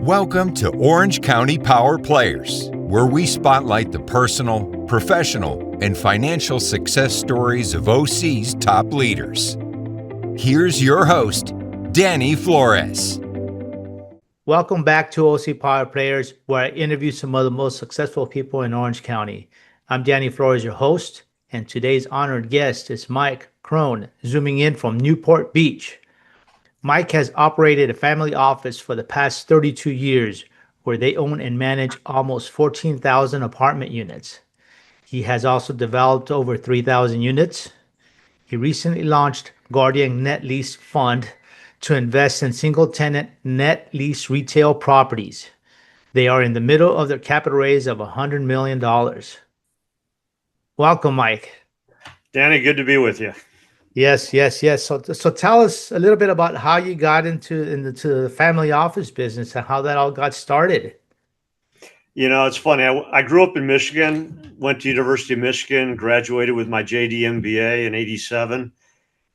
Welcome to Orange County Power Players, where we spotlight the personal, professional, and financial success stories of OC's top leaders. Here's your host, Danny Flores. Welcome back to OC Power Players, where I interview some of the most successful people in Orange County. I'm Danny Flores, your host, and today's honored guest is Mike Kron, zooming in from Newport Beach. Mike has operated a family office for the past 32 years, where they own and manage almost 14,000 apartment units. He has also developed over 3,000 units. He recently launched Guardian Net Lease Fund to invest in single-tenant net lease retail properties. They are in the middle of their capital raise of $100 million. Welcome, Mike. Danny, good to be with you. Yes. So tell us a little bit about how you got into the family office business and how that all got started. You know, it's funny. I grew up in Michigan, went to University of Michigan, graduated with my JD MBA in '87,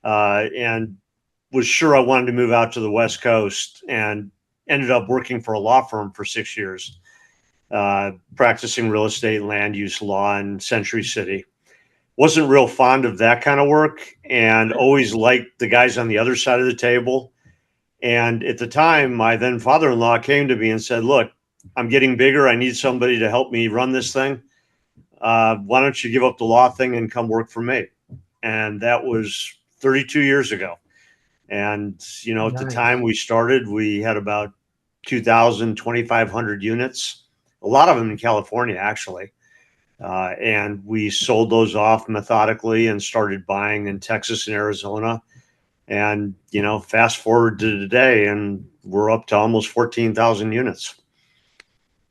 and was sure I wanted to move out to the West Coast, and ended up working for a law firm for 6 years, practicing real estate and land use law in Century City. Wasn't real fond of that kind of work, and always liked the guys on the other side of the table. And at the time, my then father-in-law came to me and said, "Look, I'm getting bigger. I need somebody to help me run this thing. Why don't you give up the law thing and come work for me?" And that was 32 years ago. And, you know, at the time we started, we had about 2,500 units, a lot of them in California, actually. And we sold those off methodically and started buying in Texas and Arizona. And, you know, fast forward to today, and we're up to almost 14,000 units.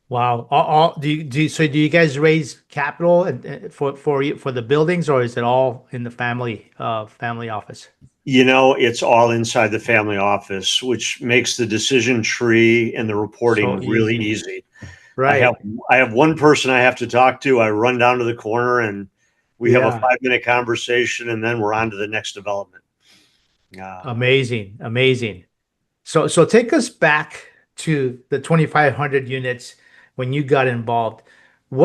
Wow. Do you guys raise capital for the buildings, or is it all in the family office? You know, it's all inside the family office, which makes the decision tree and the reporting really easy. Right. I have one person I have to talk to. I run down to the corner and we have a 5-minute conversation, and then we're on to the next development. Amazing. So take us back to the 2,500 units when you got involved. I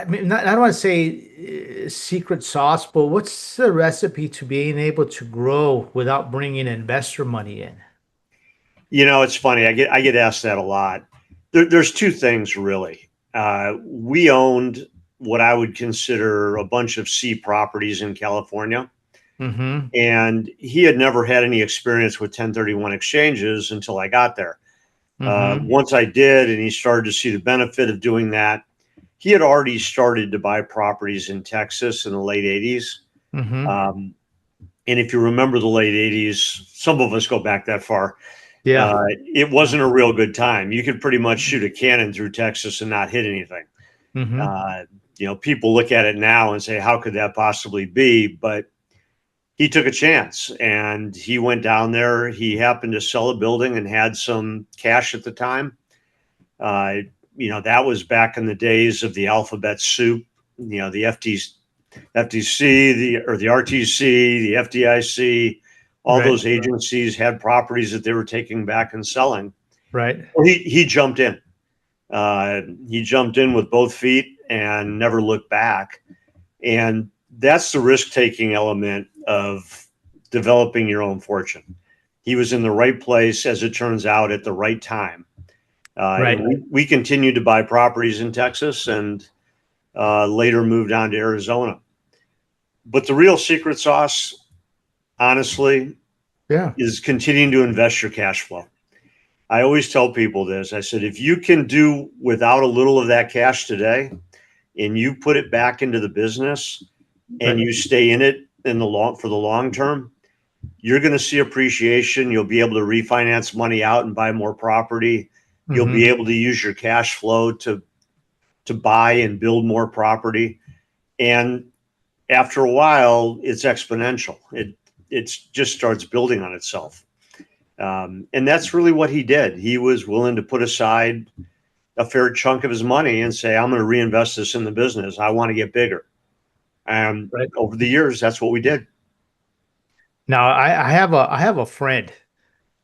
mean, I don't want to say secret sauce, but what's the recipe to being able to grow without bringing investor money in? You know, it's funny. I get asked that a lot. There's two things, really. We owned what I would consider a bunch of C properties in California. Mm-hmm. And he had never had any experience with 1031 exchanges until I got there. Mm-hmm. Once I did, and he started to see the benefit of doing that, he had already started to buy properties in Texas in the late 80s. Mm-hmm. And if you remember the late 80s, some of us go back that far. Yeah. It wasn't a real good time. You could pretty much shoot a cannon through Texas and not hit anything. Mm-hmm. You know, people look at it now and say, how could that possibly be? But he took a chance, and he went down there. He happened to sell a building and had some cash at the time. You know, that was back in the days of the alphabet soup, you know, the FTC, the RTC, the FDIC. All those agencies had properties that they were taking back and selling. Right. Well, he jumped in. He jumped in with both feet and never looked back. And that's the risk-taking element of developing your own fortune. He was in the right place, as it turns out, at the right time. We continued to buy properties in Texas, and later moved on to Arizona. But the real secret sauce, honestly, is continuing to invest your cash flow. I always tell people this. I said, if you can do without a little of that cash today, and you put it back into the business, and you stay in it for the long term, you're going to see appreciation. You'll be able to refinance money out and buy more property. Mm-hmm. You'll be able to use your cash flow to buy and build more property. And after a while, it's exponential. It just starts building on itself. And that's really what he did. He was willing to put aside a fair chunk of his money and say, I'm going to reinvest this in the business. I want to get bigger. And over the years, that's what we did. Now, I have a friend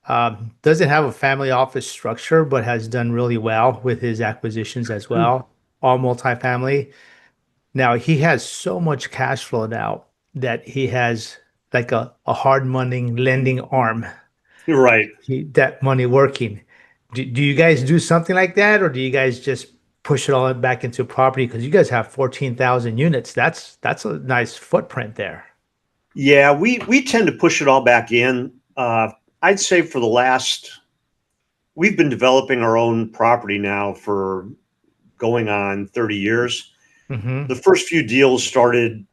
Doesn't have a family office structure, but has done really well with his acquisitions as well, all multifamily. Now he has so much cash flow now that he has like a hard money lending arm, You're right. that money working. Do you guys do something like that, or do you guys just push it all back into property? Because you guys have 14,000 units. That's a nice footprint there. Yeah, we tend to push it all back in. I'd say for the last, we've been developing our own property now for going on 30 years. Mm-hmm. The first few deals started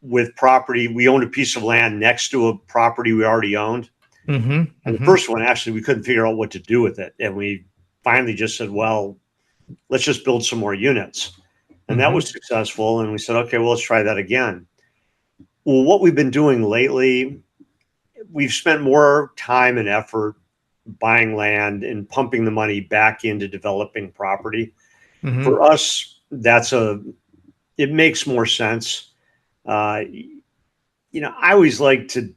with property. We owned a piece of land next to a property we already owned. Mm-hmm. And the Mm-hmm. first one, actually, we couldn't figure out what to do with it. And we finally just said, well, let's just build some more units. And that Mm-hmm. was successful. And we said, okay, well, let's try that again. Well, what we've been doing lately, we've spent more time and effort buying land and pumping the money back into developing property. Mm-hmm. For us, it makes more sense. Uh, I always like to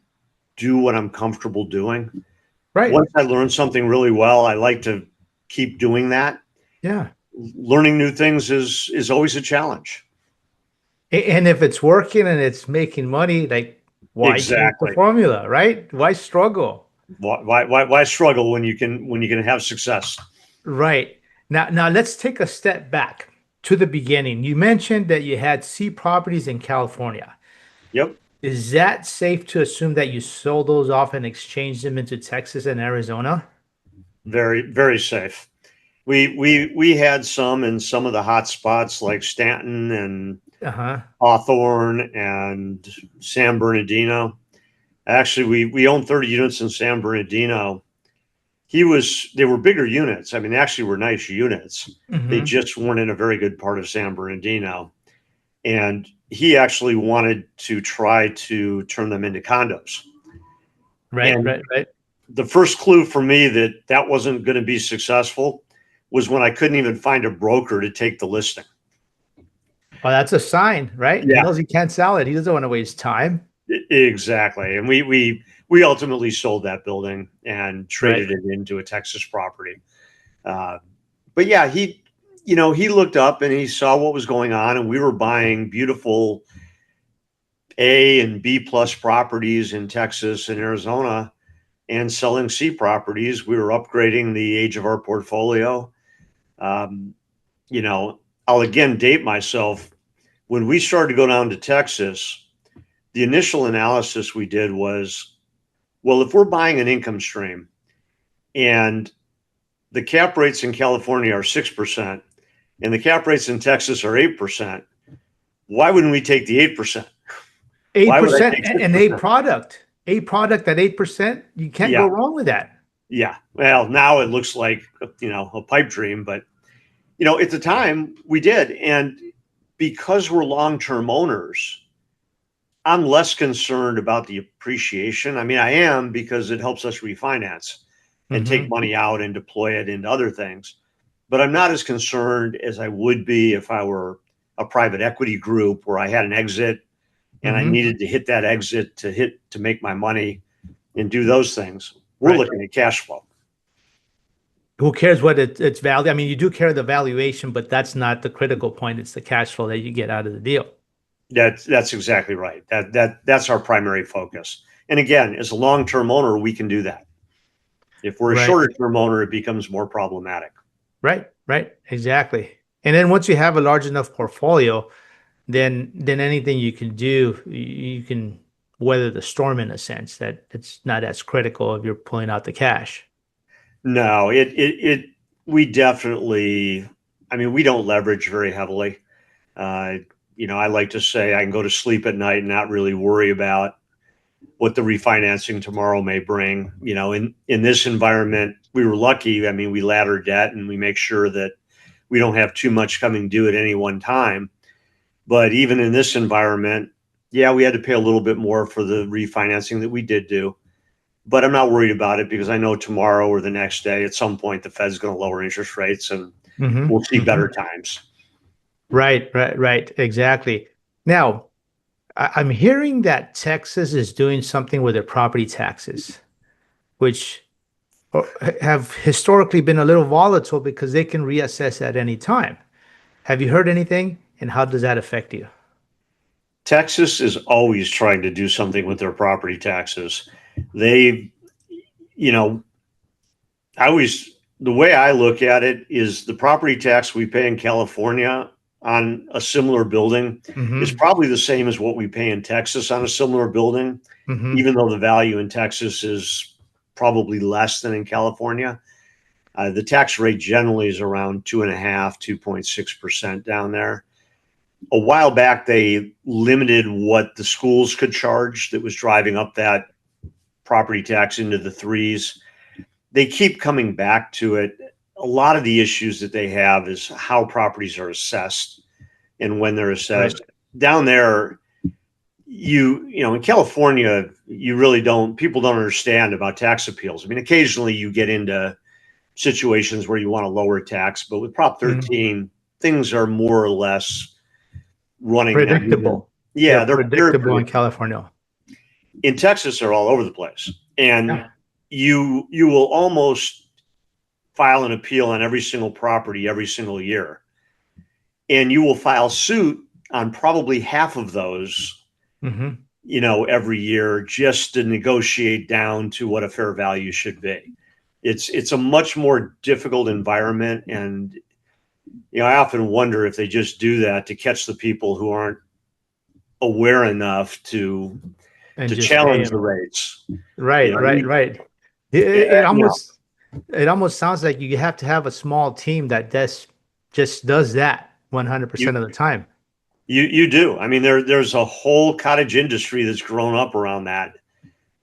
do what I'm comfortable doing. Right. Once I learn something really well, I like to keep doing that. Yeah. Learning new things is always a challenge. And if it's working and it's making money, like why change the Exactly. formula, right? Why struggle? Why struggle when you can have success? Right. Now let's take a step back to the beginning. You mentioned that you had C properties in California. Yep. Is that safe to assume that you sold those off and exchanged them into Texas and Arizona? Very, very safe. We had some in some of the hot spots like Stanton and Uh-huh. Hawthorne and San Bernardino. Actually, we owned 30 units in San Bernardino. They were bigger units. I mean, they actually were nice units. They Mm-hmm. just weren't in a very good part of San Bernardino. And he actually wanted to try to turn them into condos. Right, And right, right. the first clue for me that wasn't going to be successful was when I couldn't even find a broker to take the listing. Well, that's a sign, right? He Yeah, knows he can't sell it. He doesn't want to waste time. exactly. And we ultimately sold that building and Right. traded it into a Texas property. Uh, but yeah, he looked up and he saw what was going on, and we were buying beautiful A and B plus properties in Texas and Arizona and selling C properties. We were upgrading the age of our portfolio. Um, I'll again date myself. When we started to go down to Texas, the initial analysis we did was, well, if we're buying an income stream and the cap rates in California are 6% and the cap rates in Texas are 8%, why wouldn't we take the 8%? Why would I 8% take and a product at 8%, you can't go Yeah, wrong with that. yeah. Well, now it looks like a pipe dream, but at the time we did, and because we're long-term owners, I'm less concerned about the appreciation. I mean, I am, because it helps us refinance and take Mm-hmm. money out and deploy it into other things. But I'm not as concerned as I would be if I were a private equity group where I had an exit and I Mm-hmm. needed to hit that exit to make my money and do those things. We're Right. looking at cash flow. Who cares what it's value? I mean, you do care the valuation, but that's not the critical point. It's the cash flow that you get out of the deal. That's exactly right. That's our primary focus. And again, as a long-term owner, we can do that. If we're a Right. shorter-term owner, it becomes more problematic. Right. Right. Exactly. And then once you have a large enough portfolio, then anything you can do, you can weather the storm in a sense that it's not as critical if you're pulling out the cash. No, we definitely, I mean, we don't leverage very heavily. Uh, I like to say I can go to sleep at night and not really worry about what the refinancing tomorrow may bring. In this environment, we were lucky. I mean, we ladder debt and we make sure that we don't have too much coming due at any one time. But even in this environment, yeah, we had to pay a little bit more for the refinancing that we did do. But I'm not worried about it because I know tomorrow or the next day, at some point, the Fed's going to lower interest rates and Mm-hmm. we'll see Mm-hmm. better times. Right, right, right. Exactly. Now, I'm hearing that Texas is doing something with their property taxes, which have historically been a little volatile because they can reassess at any time. Have you heard anything, and how does that affect you? Texas is always trying to do something with their property taxes. They, you know, the way I look at it is the property tax we pay in California on a similar building is probably the same as what we pay in Texas on a similar building, even though the value in Texas is probably less than in California. The tax rate generally is around 2.5%, 2.6% down there. A while back, they limited what the schools could charge that was driving up that property tax into the threes. They keep coming back to it. A lot of the issues that they have is how properties are assessed and when they're assessed. Right. Down there, you know, in California, people don't understand about tax appeals. I mean, occasionally you get into situations where you want to lower tax, but with Prop 13, things are more or less running predictable. Yeah, they're predictable in California. In Texas, they're all over the place, and you will almost file an appeal on every single property every single year, and you will file suit on probably half of those, you know, every year just to negotiate down to what a fair value should be. It's a much more difficult environment, and you know, I often wonder if they just do that to catch the people who aren't aware enough to challenge the rates. Right, you know, right. It almost sounds like you have to have a small team that just does that 100% of the time. You do. I mean, there's a whole cottage industry that's grown up around that.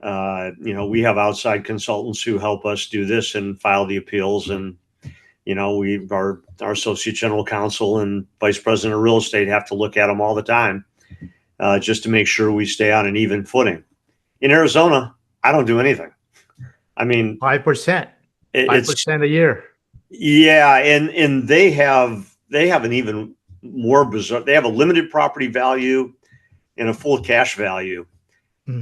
You know, we have outside consultants who help us do this and file the appeals, and you know, our associate general counsel and vice president of real estate have to look at them all the time, just to make sure we stay on an even footing. In Arizona, I don't do anything. I mean, 5%, 5% a year. Yeah, and they have an even more bizarre. They have a limited property value and a full cash value.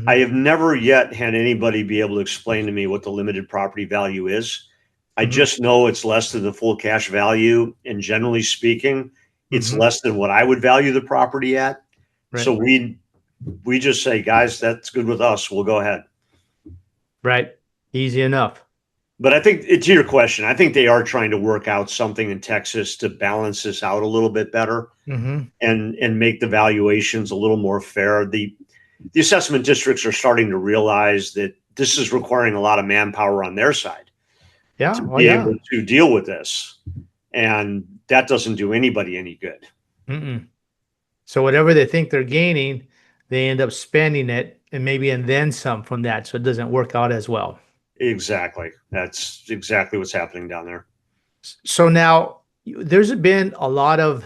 I have never yet had anybody be able to explain to me what the limited property value is. I just know it's less than the full cash value, and generally speaking, it's less than what I would value the property at. Right. So we just say, guys, that's good with us. We'll go ahead. Right. Easy enough. But I think, to your question, I think they are trying to work out something in Texas to balance this out a little bit better and make the valuations a little more fair. The assessment districts are starting to realize that this is requiring a lot of manpower on their side. To be able to deal with this, and that doesn't do anybody any good. So whatever they think they're gaining, they end up spending it, and then some from that, so it doesn't work out as well. Exactly. That's exactly what's happening down there. So now there's been a lot of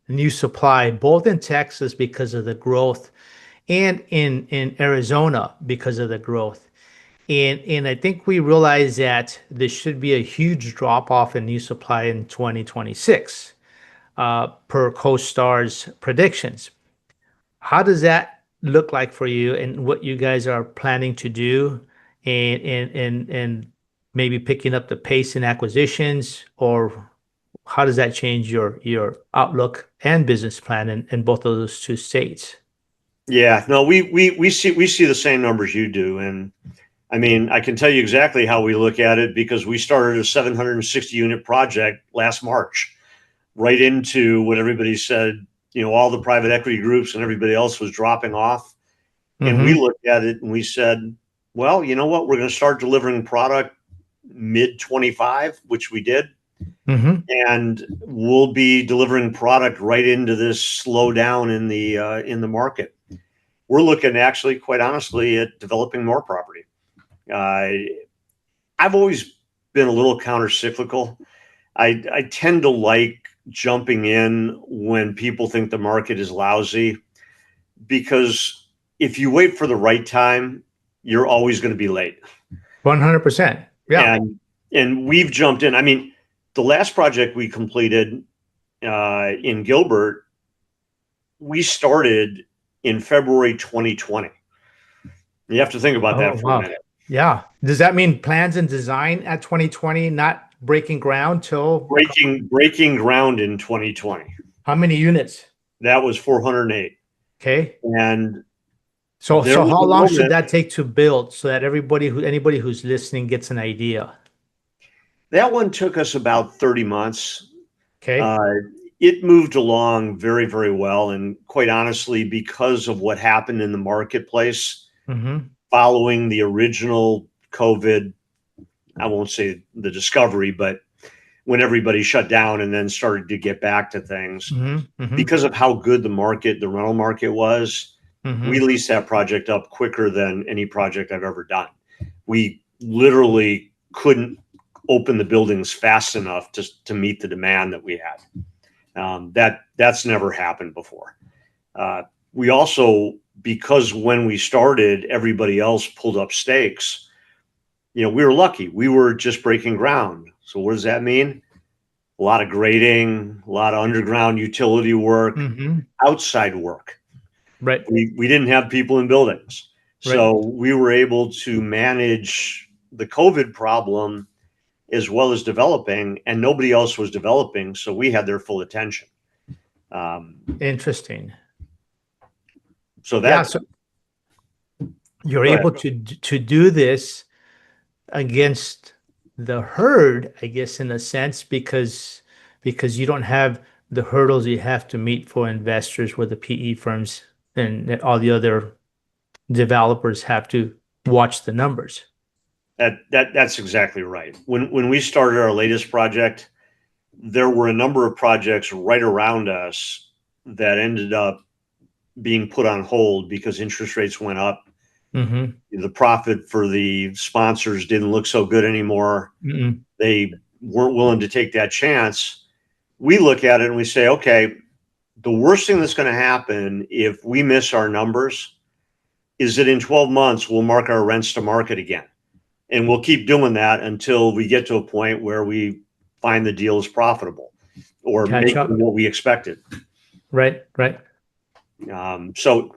new supply, both in Texas because of the growth, and in Arizona because of the growth. And I think we realize that there should be a huge drop off in new supply in 2026, per CoStar's predictions. How does that look like for you, and what you guys are planning to do, and maybe picking up the pace in acquisitions, or how does that change your outlook and business plan in both of those two states? Yeah, no, we see the same numbers you do, and I mean, I can tell you exactly how we look at it because we started a 760 unit project last March, right into what everybody said, you know, all the private equity groups and everybody else was dropping off. And we looked at it and we said, well, you know what, we're going to start delivering product mid 25, which we did. And we'll be delivering product right into this slowdown in the market. We're looking actually, quite honestly, at developing more property. I've always been a little counter-cyclical. I tend to like jumping in when people think the market is lousy, because if you wait for the right time, you're always going to be late. 100%. Yeah. And we've jumped in. I mean, the last project we completed in Gilbert, we started in February 2020. You have to think about that for a minute. Yeah. Does that mean plans and design at 2020, not breaking ground till Breaking ground in 2020. how many units? That was 408. Okay. And there So was how a long should moment that take to build so that anybody who's listening gets an idea? that one took us about 30 months. Okay. Uh, it moved along very, very well. And quite honestly, because of what happened in the marketplace Mm-hmm. following the original COVID, I won't say the discovery, but when everybody shut down and then started to get back to things, Mm-hmm. Mm-hmm. because of how good the rental market was, we Mm-hmm. leased that project up quicker than any project I've ever done. We literally couldn't open the buildings fast enough to meet the demand that we had. That's never happened before. We also, because when we started, everybody else pulled up stakes. We were lucky. We were just breaking ground. So what does that mean? A lot of grading, a lot of underground utility work, Mm-hmm. outside work. Right. We didn't have people in buildings. Right. So we were able to manage the COVID problem as well as developing, and nobody else was developing. So we had their full attention. Interesting. So Yeah. that, So you're go ahead. able to do this against the herd, I guess, in a sense, because you don't have the hurdles you have to meet for investors, where the PE firms and all the other developers have to watch the numbers. That's exactly right. When we started our latest project, there were a number of projects right around us that ended up being put on hold because interest rates went up. Mm-hmm. The profit for the sponsors didn't look so good anymore. Mm-mm. They weren't willing to take that chance. We look at it and we say, okay, the worst thing that's going to happen if we miss our numbers is that in 12 months, we'll mark our rents to market again. And we'll keep doing that until we get to a point where we find the deal is profitable or Catch making up. what we expected. Right. Right. So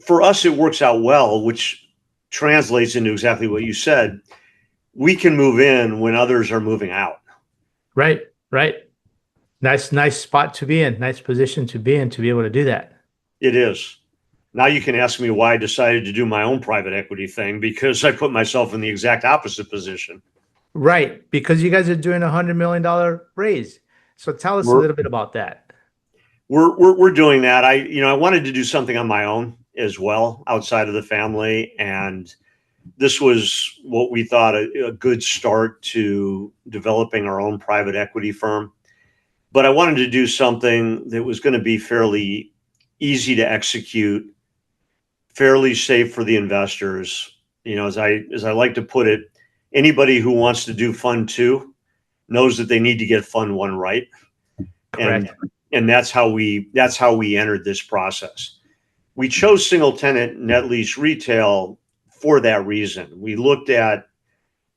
for us, it works out well, which translates into exactly what you said. We can move in when others are moving out. Right. Right. Nice spot to be in. Nice position to be in to be able to do that. It is. Now you can ask me why I decided to do my own private equity thing, because I put myself in the exact opposite position. Right. Because you guys are doing $100 million raise. So tell us a We're little bit about that. we're doing that. I wanted to do something on my own as well outside of the family, and this was what we thought a good start to developing our own private equity firm. But I wanted to do something that was going to be fairly easy to execute, fairly safe for the investors. As I like to put it, anybody who wants to do fund two knows that they need to get fund one right. Correct. And that's how we entered this process. We chose single tenant net lease retail for that reason. We looked at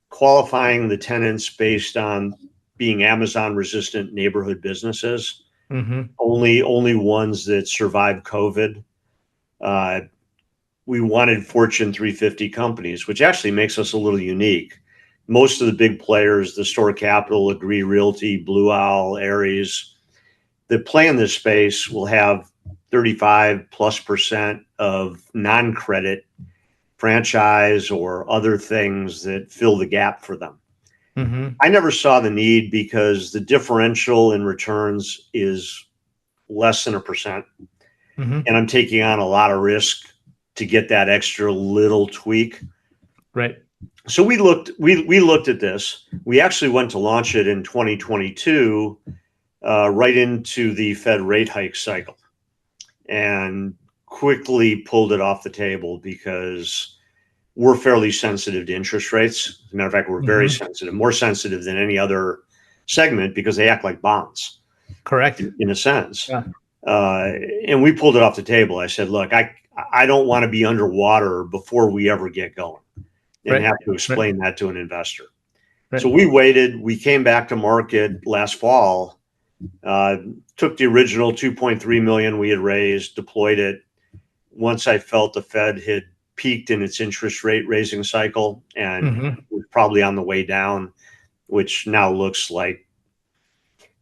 qualifying the tenants based on being Amazon resistant neighborhood businesses, Mm-hmm. only ones that survived COVID. We wanted Fortune 350 companies, which actually makes us a little unique. Most of the big players, the Store Capital, Agree Realty, Blue Owl, Ares, that play in this space will have 35+% of non-credit franchise or other things that fill the gap for them. Mm-hmm. I never saw the need because the differential in returns is less than 1%. Mm-hmm. And I'm taking on a lot of risk to get that extra little tweak. Right. So we looked at this. We actually went to launch it in 2022, right into the Fed rate hike cycle, and quickly pulled it off the table because we're fairly sensitive to interest rates. As a matter of fact, we're very sensitive, more sensitive than any other segment because they act like bonds. Correct. In a sense. Yeah. And we pulled it off the table. I said, look, I don't want to be underwater before we ever get going and have to explain that to an investor. Right. So we waited. We came back to market last fall, took the original $2.3 million we had raised, deployed it. Once I felt the Fed had peaked in its interest rate raising cycle and Mm-hmm. was probably on the way down, which now looks like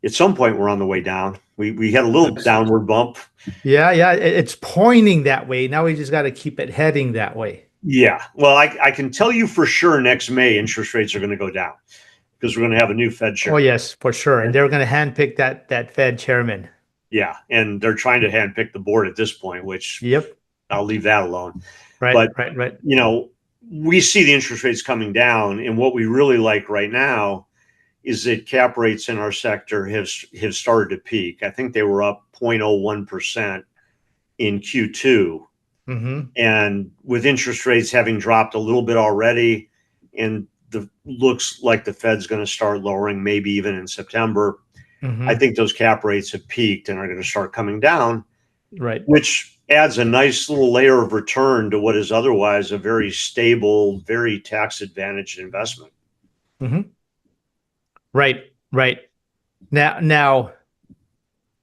at some point we're on the way down. We had a little downward bump. Yeah, it's pointing that way. Now we just got to keep it heading that way. Yeah. Well, I can tell you for sure next May interest rates are going to go down because we're going to have a new Fed chair. Oh yes, for sure. And they're going to handpick that Fed chairman. Yeah, and they're trying to handpick the board at this point, which Yep. I'll leave that alone. Right. But Right. we see the interest rates coming down, and what we really like right now is that cap rates in our sector have started to peak. I think they were up 0.01% in Q2. Mm-hmm. And with interest rates having dropped a little bit already, and the looks like the Fed's going to start lowering maybe even in September, Mm-hmm. I think those cap rates have peaked and are going to start coming down, Right. which adds a nice little layer of return to what is otherwise a very stable, very tax advantaged investment. Mm-hmm. Right. Now,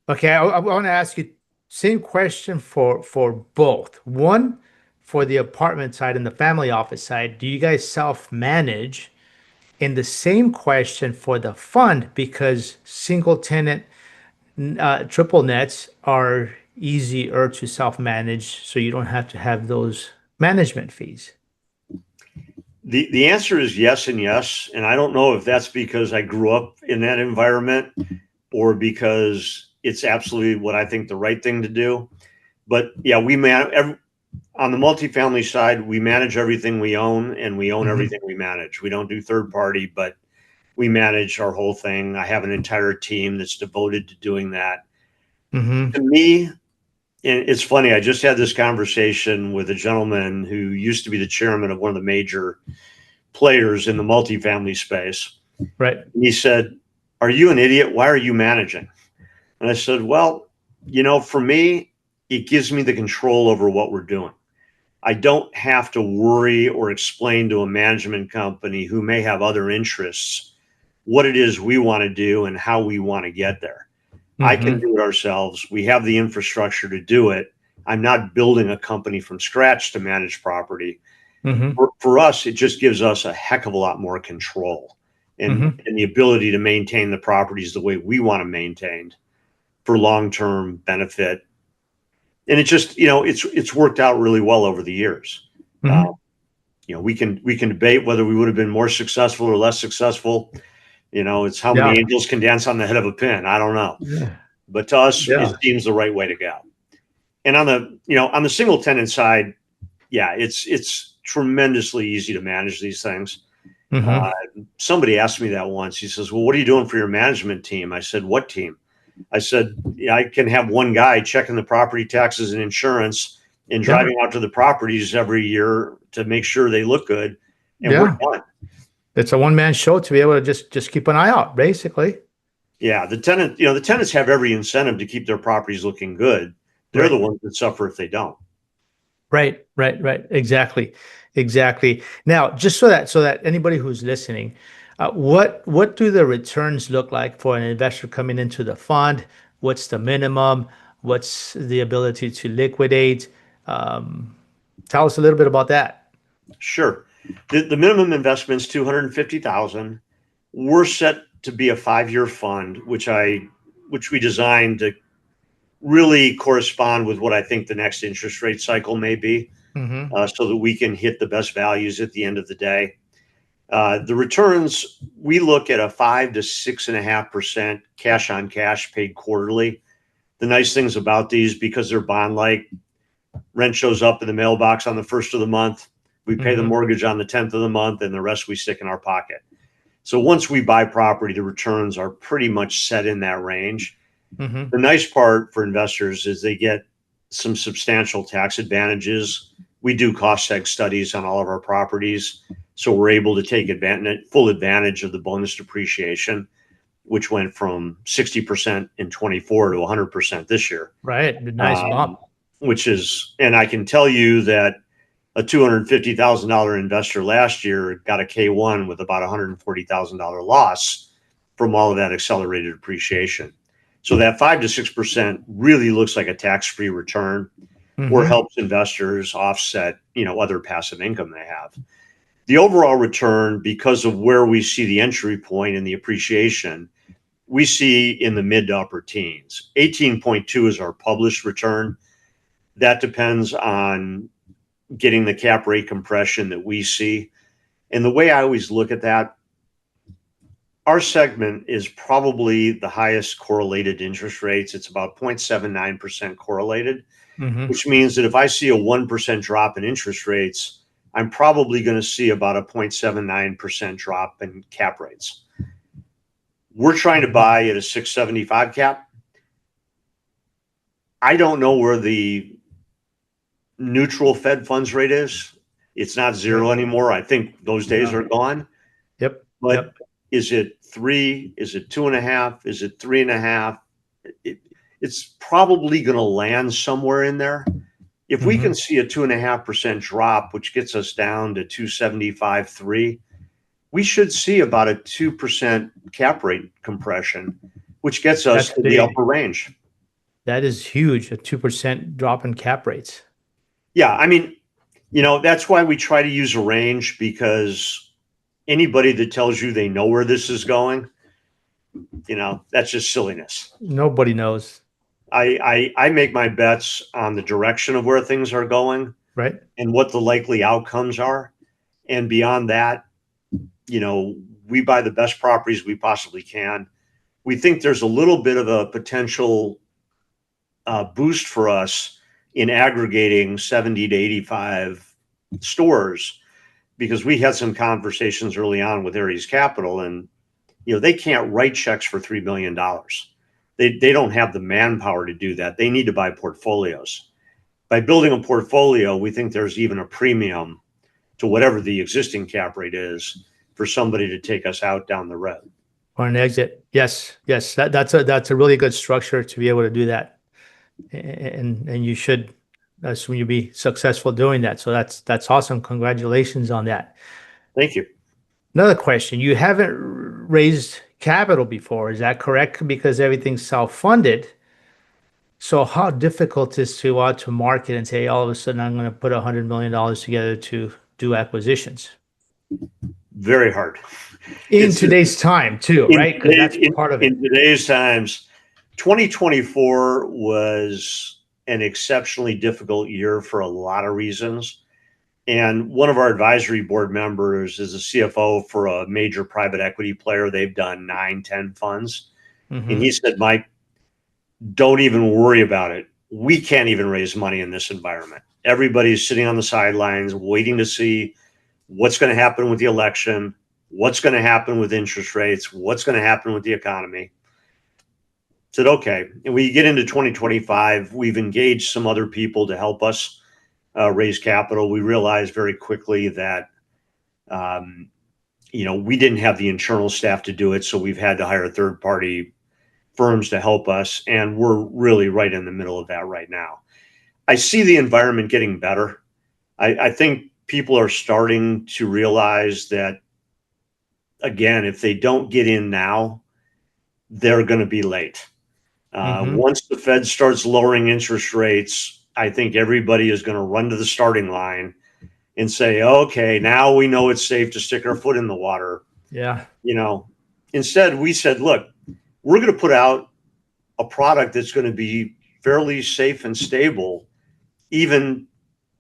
okay, I want to ask you same question for both. One, for the apartment side and the family office side, do you guys self-manage? And the same question for the fund, because single tenant triple nets are easier to self-manage, so you don't have to have those management fees. The answer is yes and yes. And I don't know if that's because I grew up in that environment or because it's absolutely what I think the right thing to do. But yeah, on the multifamily side, we manage everything we own and we own Mhm. everything we manage. We don't do third party, but we manage our whole thing. I have an entire team that's devoted to doing that. Mm-hmm. To me, and it's funny, I just had this conversation with a gentleman who used to be the chairman of one of the major players in the multifamily space. Right. And he said, "Are you an idiot? Why are you managing?" And I said, "Well, for me, it gives me the control over what we're doing. I don't have to worry or explain to a management company who may have other interests what it is we want to do and how we want to get there. I can Mm-hmm. do it ourselves. We have the infrastructure to do it. I'm not building a company from scratch to manage property. Mm-hmm. For us, it just gives us a heck of a lot more control and the ability to maintain the properties the way we want to maintain for long-term benefit. And it just, it's worked out really well over the years. Mm-hmm. We can debate whether we would have been more successful or less successful. It's how many Yeah. angels can dance on the head of a pin. I don't know. Yeah. But to us, Yeah. it seems the right way to go. And on the single tenant side, yeah, it's tremendously easy to manage these things. Mm-hmm. Somebody asked me that once. He says, "Well, what are you doing for your management team?" I said, "What team?" I said, "Yeah, I can have one guy checking the property taxes and insurance and driving out to the properties every year to make sure they look good, and we're done." It's a one-man show to be able to just keep an eye out, basically. Yeah, the tenants have every incentive to keep their properties looking good. They're the ones that suffer if they don't. Right. Exactly. Now, just so that anybody who's listening, what do the returns look like for an investor coming into the fund? What's the minimum? What's the ability to liquidate? Tell us a little bit about that. Sure. The minimum investment is $250,000. We're set to be a 5-year fund, which we designed to really correspond with what I think the next interest rate cycle may be, Mm-hmm. so that we can hit the best values at the end of the day. The returns, we look at a 5 to 6.5% cash on cash paid quarterly. The nice things about these, because they're bond-like, rent shows up in the mailbox on the first of the month. We pay the mortgage on the 10th of the month, and the rest we stick in our pocket. So once we buy property, the returns are pretty much set in that range. Mm-hmm. The nice part for investors is they get some substantial tax advantages. We do cost seg studies on all of our properties, so we're able to take full advantage of the bonus depreciation, which went from 60% in 24 to 100% this year. Right. Nice bump. And I can tell you that a $250,000 investor last year got a K1 with about $140,000 loss from all of that accelerated appreciation. So that 5 to 6% really looks like a tax-free return. or helps investors offset, other passive income they have. The overall return, because of where we see the entry point and the appreciation, we see in the mid to upper teens. 18.2 is our published return. That depends on getting the cap rate compression that we see. And the way I always look at that, our segment is probably the highest correlated interest rates. It's about 0.79% correlated, which means that if I see a 1% drop in interest rates, I'm probably going to see about a 0.79% drop in cap rates. We're trying to buy at a 675 cap. I don't know where the neutral Fed funds rate is. It's not zero anymore. I think those days are gone. Yep. But is it 3? Is it 2.5? Is it 3.5? It's probably going to land somewhere in there. If we can see a 2.5% drop, which gets us down to 275, 3, we should see about a 2% cap rate compression, which gets us to the upper range. That is huge, a 2% drop in cap rates. Yeah, I mean, that's why we try to use a range, because anybody that tells you they know where this is going, that's just silliness. Nobody knows. I make my bets on the direction of where things are going, right, and what the likely outcomes are. And beyond that, we buy the best properties we possibly can. We think there's a little bit of a potential boost for us in aggregating 70 to 85 stores, because we had some conversations early on with Ares Capital, and they can't write checks for $3 billion. They don't have the manpower to do that. They need to buy portfolios. By building a portfolio, we think there's even a premium to whatever the existing cap rate is for somebody to take us out down the road. Or an exit. Yes. That's a really good structure to be able to do that. And you should assume you'll be successful doing that. So that's awesome. Congratulations on that. Thank you. Another question. You haven't raised capital before, is that correct? Because everything's self-funded. So how difficult is to market and say, all of a sudden, I'm going to put $100 million together to do acquisitions? Very hard. In today's time, too, right? Because that's part of it. In today's times, 2024 was an exceptionally difficult year for a lot of reasons. And one of our advisory board members is a CFO for a major private equity player. They've done 9, 10 funds. And he said, Mike, don't even worry about it. We can't even raise money in this environment. Everybody's sitting on the sidelines waiting to see what's going to happen with the election, what's going to happen with interest rates, what's going to happen with the economy. I said, okay. And we get into 2025, we've engaged some other people to help us raise capital. We realized very quickly that, we didn't have the internal staff to do it. So we've had to hire third-party firms to help us. And we're really right in the middle of that right now. I see the environment getting better. I think people are starting to realize that, again, if they don't get in now, they're going to be late. Once the Fed starts lowering interest rates, I think everybody is going to run to the starting line and say, okay, now we know it's safe to stick our foot in the water. Yeah. Instead, we said, look, we're going to put out a product that's going to be fairly safe and stable, even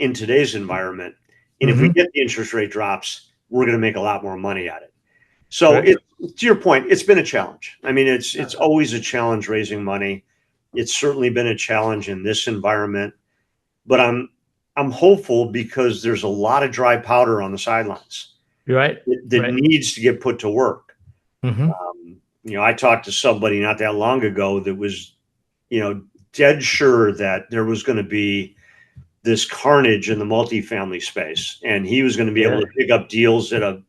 in today's environment. And if we get the interest rate drops, we're going to make a lot more money at it. So to your point, it's been a challenge. I mean, it's always a challenge raising money. It's certainly been a challenge in this environment, but I'm hopeful because there's a lot of dry powder on the sidelines. You're right. That needs to get put to work. I talked to somebody not that long ago that was, dead sure that there was going to be this carnage in the multifamily space, and he was going to be able to pick up deals at a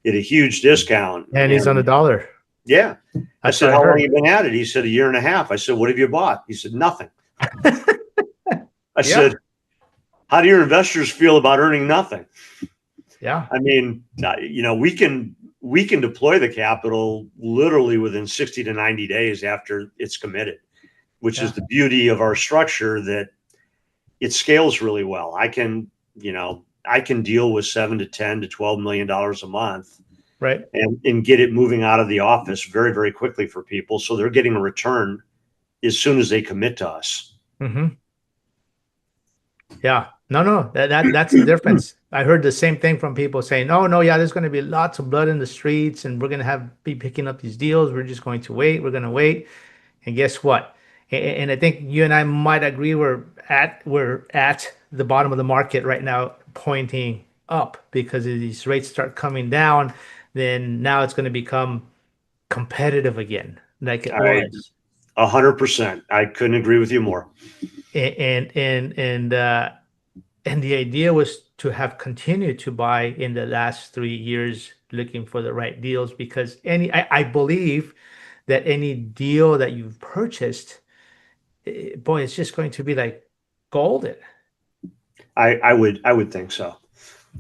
huge discount. And he's on the dollar. Yeah. I said, how long have you been at it? He said, 1.5 years. I said, what have you bought? He said, nothing. I said, how do your investors feel about earning nothing? Yeah. I mean, we can deploy the capital literally within 60 to 90 days after it's committed, which is the beauty of our structure, that it scales really well. I can deal with $7 to $10 to $12 million a month, Right. and get it moving out of the office very, very quickly for people. So they're getting a return as soon as they commit to us. Mm-hmm. Yeah. No, that's the difference. I heard the same thing from people saying, "Oh no, yeah, there's going to be lots of blood in the streets, and we're going to be picking up these deals. We're just going to wait. We're going to wait." And guess what? And I think you and I might agree we're at the bottom of the market right now, pointing up, because if these rates start coming down, then now it's going to become competitive again, like it was. 100%. I couldn't agree with you more. And the idea was to have continued to buy in the last 3 years, looking for the right deals, because I believe that any deal that you've purchased, boy, it's just going to be like golden. I would think so.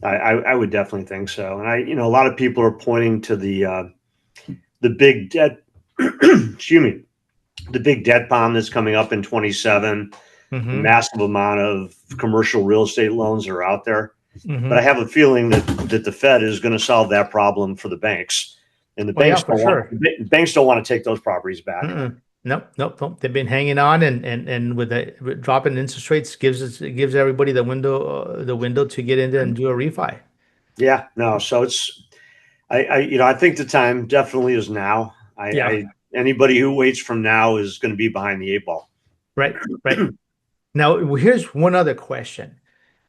I would definitely think so. And a lot of people are pointing to the big debt, excuse me, the big debt bomb that's coming up in 27. The Mm-hmm. massive amount of commercial real estate loans are out there. Mm-hmm. But I have a feeling that the Fed is going to solve that problem for the banks, and the Oh yeah, banks for sure. banks don't want to take those properties back. Mm-mm. Nope. They've been hanging on, and with dropping interest rates gives everybody the window to get into and do a refi. Yeah, no. So I think the time definitely is now. Yeah. Anybody who waits from now is going to be behind the eight ball. Right. Now, here's one other question.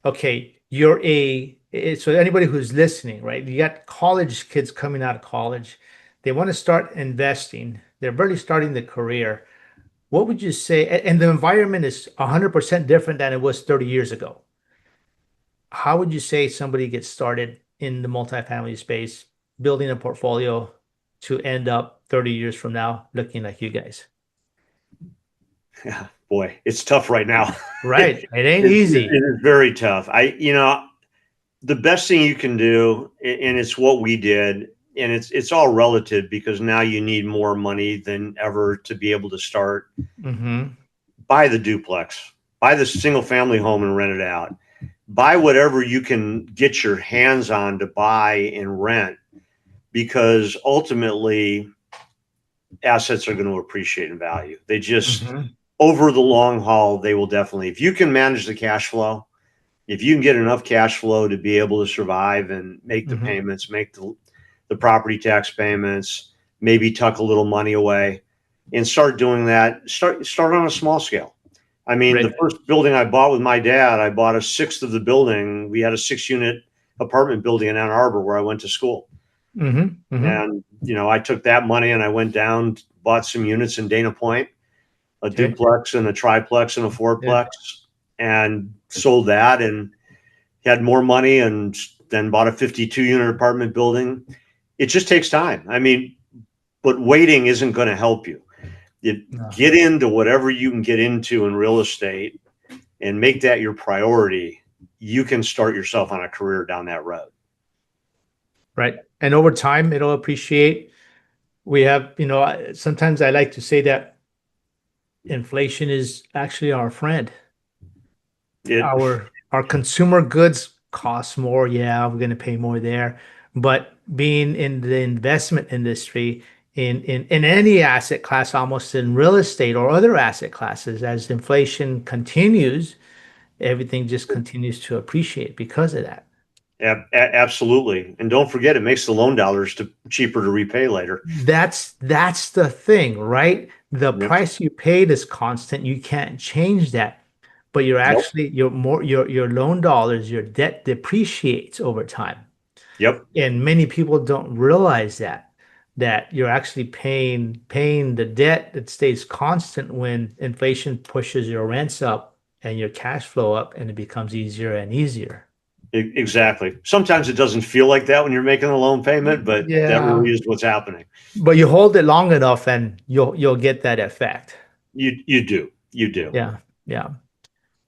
Okay, so anybody who's listening, right? You got college kids coming out of college. They want to start investing. They're barely starting the career. What would you say? And the environment is 100% different than it was 30 years ago. How would you say somebody gets started in the multifamily space, building a portfolio to end up 30 years from now looking like you guys? Yeah, boy, it's tough right now. Right. It ain't It easy. is very tough. The best thing you can do, and it's what we did, and it's all relative because now you need more money than ever to be able to start. Mm-hmm. Buy the duplex, buy the single family home and rent it out. Buy whatever you can get your hands on to buy and rent, because ultimately assets are going to appreciate in value. They just, Mm-hmm. over the long haul, they will definitely, if you can manage the cash flow, if you can get enough cash flow to be able to survive and make the Mm-hmm. payments, make the property tax payments, maybe tuck a little money away and start doing that, start on a small scale. I mean, Right. the first building I bought with my dad, I bought a sixth of the building. We had a 6-unit apartment building in Ann Arbor where I went to school. Mm-hmm. Mm-hmm. And, I took that money and I went down, bought some units in Dana Point, a Okay. duplex and a triplex and a Yeah. fourplex, and sold that and had more money, and then bought a 52-unit apartment building. It just takes time. I mean, but waiting isn't going to help you. You No. get into whatever you can get into in real estate and make that your priority. You can start yourself on a career down that road. Right. And over time, it'll appreciate. We have, sometimes I like to say that inflation is actually our friend. It, Our consumer goods cost more. Yeah, we're going to pay more there. But being in the investment industry, in any asset class, almost in real estate or other asset classes, as inflation continues, everything just continues to appreciate because of that. absolutely. And don't forget, it makes the loan dollars cheaper to repay later. That's the thing, right? The Yep. price you paid is constant. You can't change that. But you're Nope. actually your loan dollars, your debt depreciates over time. Yep. And many people don't realize that you're actually paying the debt that stays constant when inflation pushes your rents up and your cash flow up, and it becomes easier and easier. Exactly. Sometimes it doesn't feel like that when you're making a loan payment, but that Yeah. really is what's happening. But you hold it long enough and you'll get that effect. You do. Yeah. Yeah.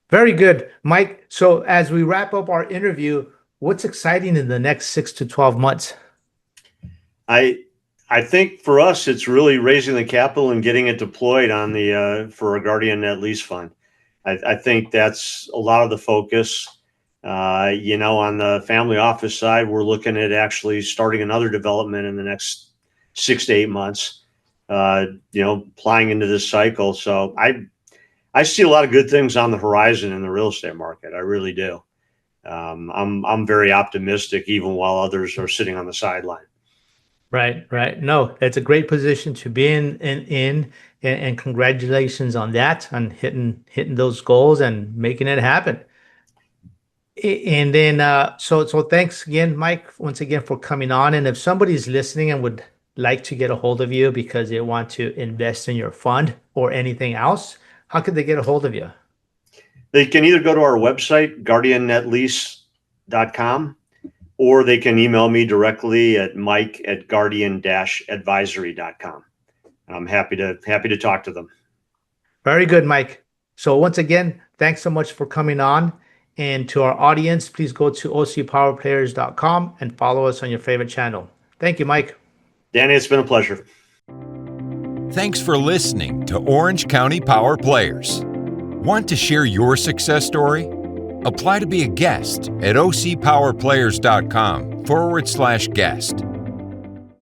Very good, Mike. So as we wrap up our interview, what's exciting in the next 6 to 12 months? I think for us, it's really raising the capital and getting it deployed on the for a Guardian Net Lease Fund. I think that's a lot of the focus. On the family office side, we're looking at actually starting another development in the next 6 to 8 months, applying into this cycle. So I see a lot of good things on the horizon in the real estate market. I really do. I'm very optimistic, even while others are sitting on the sideline. Right. No, it's a great position to be in, and congratulations on that, on hitting those goals and making it happen. And then, so thanks again, Mike, once again for coming on. And if somebody's listening and would like to get a hold of you because they want to invest in your fund or anything else, how could they get a hold of you? They can either go to our website, guardiannetlease.com, or they can email me directly at mike@guardian-advisory.com. I'm happy to talk to them. Very good, Mike. So once again, thanks so much for coming on. And to our audience, please go to ocpowerplayers.com and follow us on your favorite channel. Thank you, Mike. Danny, it's been a pleasure. Thanks for listening to Orange County Power Players. Want to share your success story? Apply to be a guest at ocpowerplayers.com/guest.